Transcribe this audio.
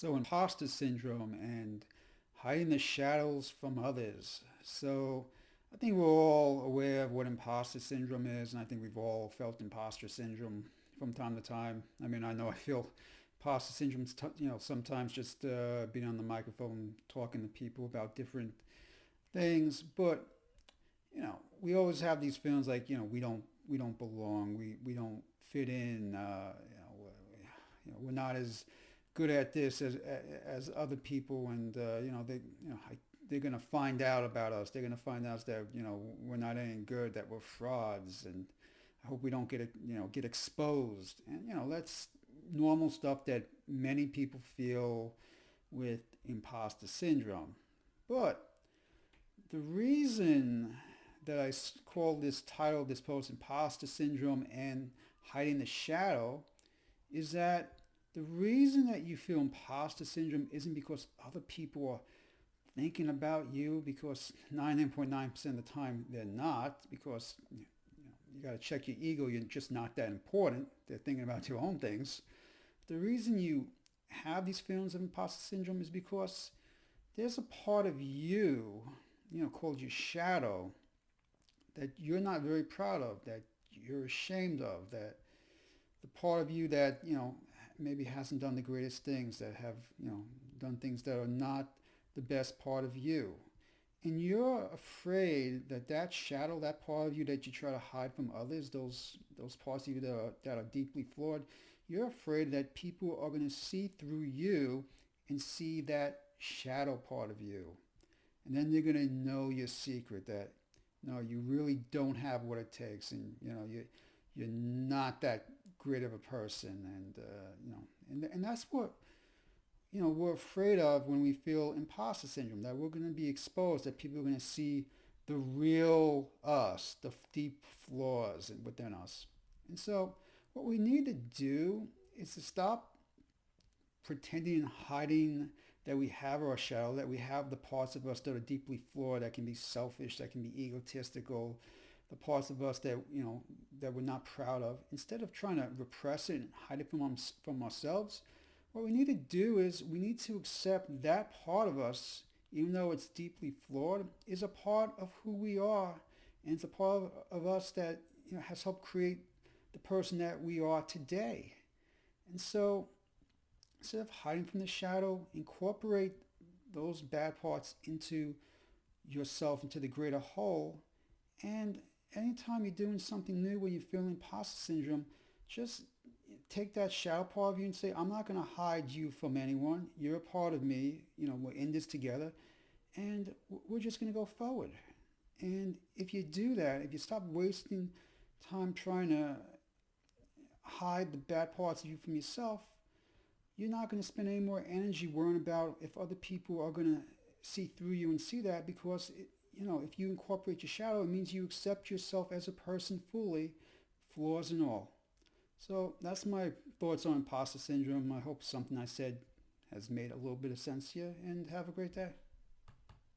So imposter syndrome and hiding the shadows from others. So I think we're all aware of what imposter syndrome is, and I think we've all felt imposter syndrome from time to time. I mean, I know I feel imposter syndrome, sometimes just being on the microphone talking to people about different things, but we always have these feelings like we don't belong, we don't fit in, we're not as good at this as other people, and they're gonna find out about us. They're gonna find out that we're not any good, that we're frauds, and I hope we don't get exposed. And that's normal stuff that many people feel with imposter syndrome. But the reason that I call this title, this post, imposter syndrome and hiding the shadow, is that the reason that you feel imposter syndrome isn't because other people are thinking about you, because 99.9% of the time they're not, because you got to check your ego. You're just not that important. They're thinking about your own things. The reason you have these feelings of imposter syndrome is because there's a part of you, called your shadow, that you're not very proud of, that you're ashamed of, that the part of you that maybe hasn't done the greatest things, that have done things that are not the best part of you, and you're afraid that that shadow, that part of you that you try to hide from others, those parts of you that are deeply flawed, you're afraid that people are going to see through you and see that shadow part of you, and then they're going to know your secret, that no, you really don't have what it takes, and you're not that great of a person, and that's what we're afraid of when we feel imposter syndrome, that we're going to be exposed, that people are going to see the real us, the deep flaws within us. And so what we need to do is to stop pretending and hiding that we have our shadow, that we have the parts of us that are deeply flawed, that can be selfish, that can be egotistical, the parts of us that that we're not proud of. Instead of trying to repress it and hide it from ourselves, what we need to do is we need to accept that part of us, even though it's deeply flawed, is a part of who we are, and it's a part of us that has helped create the person that we are today. And so instead of hiding from the shadow, incorporate those bad parts into yourself, into the greater whole. And anytime you're doing something new where you feel imposter syndrome, just take that shadow part of you and say, I'm not going to hide you from anyone. You're a part of me. We're in this together, and we're just going to go forward. And if you do that, if you stop wasting time trying to hide the bad parts of you from yourself, you're not going to spend any more energy worrying about if other people are going to see through you and see that, because if you incorporate your shadow, it means you accept yourself as a person fully, flaws and all. So that's my thoughts on imposter syndrome. I hope something I said has made a little bit of sense to you, and have a great day.